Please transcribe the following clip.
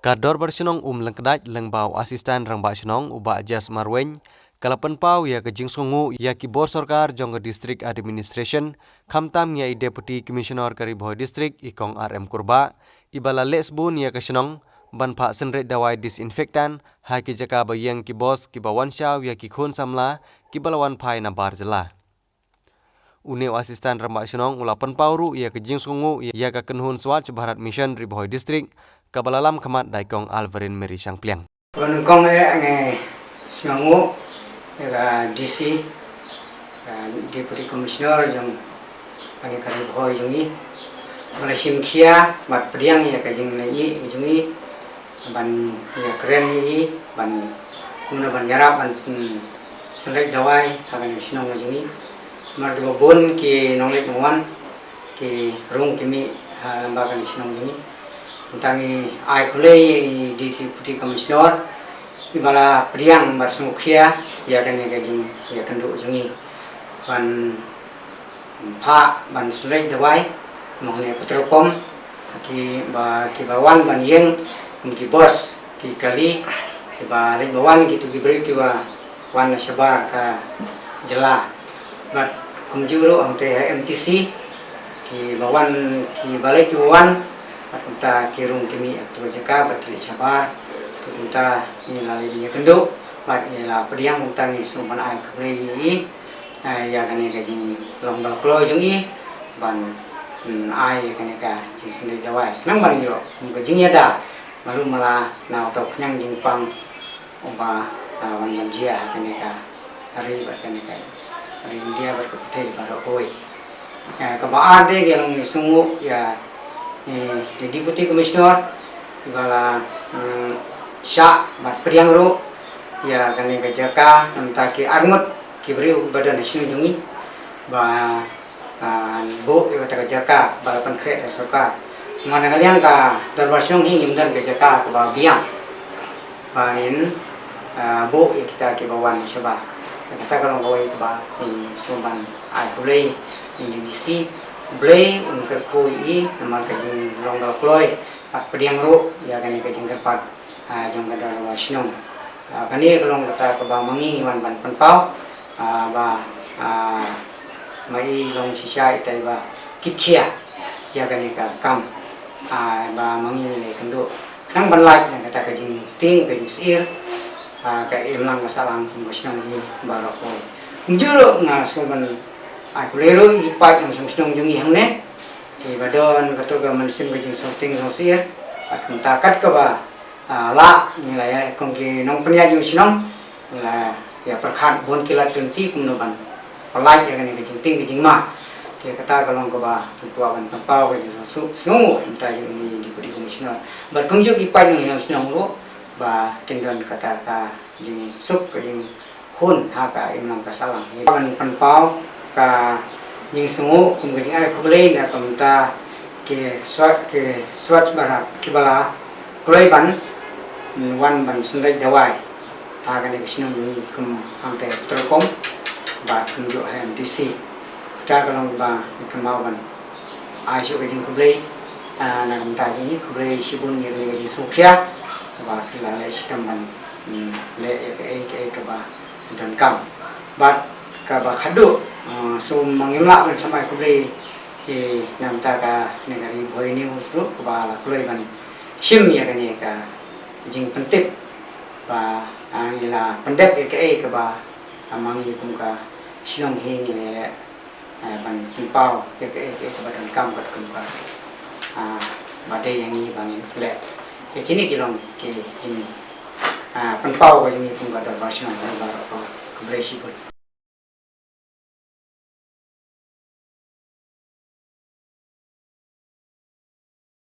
Kador bersenong lengkedat lengbau asisten rangba senong ubah jas marweng kalapan pau ya kejing sungu ya kibor sorkar jongga district administration kamtam ya deputy commissioner kariboh district ikong RM kurba ibala lesbun ya kesenong ban pak senret dawai disinfektan ha ki jaka bayang kibos kibawan syau ya kikhun samla kibalawan pai nabar jela. Uneu asisten rambak senong ulapan pauru ia kejing sungu ia ka kenhun swat Barat Mission Riboh District kabalalam kemat daikong Alverin Meri Sangpliang. Penungkong nge sengu ya DC Deputy Commissioner yang kami Riboh jungi Malaysia kia mat priang ya kejing lagi jungi ban ya keren ini ban kumna ban yarap ban selek dawai akan senong jungi mar bon ki nonglet ngwan ki rung kimi lembaga nasional ini tentang ai kulei di Deputy Commissioner ibala priang barsmukhia ya kan ya jing ya kenduk jungi ban pak ban surai dawai mohne petrolpom ki bawan ban yeng ki bos ki kali ki ba le bawan ki tu gibri ki wa wan sabar ka jela bat kumjuro ante MTC ki bawan ki balai ki bawan kita kirung kimi atau jaka berkili sabar kita ini lali dia kenduk bat ialah pediang utang ni sumban ai kebeli ya kan ka jing lombal klo jung i ban ai kan ka jing sendiri dawai nang ban yo ka jing ya da malu mala na to nyang jing pang omba wan manjia kan ka hari bat kan ka hari dia berkeputai baru koi kebaan deh yang sungguh ya Deputy Commissioner ibala syak mat priang ro ya kane kajaka nantaki arngot kibri badan nasional jungi ba bo ya kajaka balapan kret sarkar mana kalian ka darwasyong hing imdan kajaka ba biang ba in bo ya kita ke bawan sebab kita kalau ngoi ba di sumban ai kulei ini DC blay untuk kui nama kajing longgal kloi pat pediang ro ya kan kajing kerpat jong kada wasinong kani kalau kata ke mangi wan ban penpau ba mai long sisa itai ba kitchia ya kan ka kam ba mangi le kendo nang ban lak kata kajing ting kajing sir ka emlang kasalang wasinong ni barok koi njuro ngasumban aku lero ipat yang sung jungi hang ne ki badon kato ga mansim ga jing something sosir at takat ka ba la ni la ya kong ki nong penya jung sinong la ya perkhat bon kilat tunti kumno ban palai ya ga ni jing ting jing ma ki kata kalong ka ba ki kwa ban pau ga jing sungu entai ni di Deputy Commissioner bar kong jo ki pat yang sinong ro ba kendon kata ka jing sup ka jing hun ha ka imlang ka salang ban pau ka jing sungu kum jing ai kubelai na kamta ke swat barat kibala kulai ban wan ban sundai dawai aga ne kisnum ni kum angte terpom ba kum jo MTC ta kalong ba kemau ban ai shu ke jing kubelai na kamta jing kubelai sibun ni ne jing sukhya ba kila le sistem ban le ke ba dan kam ba ka ba khadu sum mangimla ban samai kubli nam ta ka negari boy ni usru ba la kulai ban sim ya kan ka jing pentip ba angila pendep ke ba amangi kum ka sinong hi ni le ban pau ke ba dan kam kat kum ka ba de yang ni bangin le ke kini kilong ke jing penpau ka jing kum ka da ba sinong ba ko kubli sipun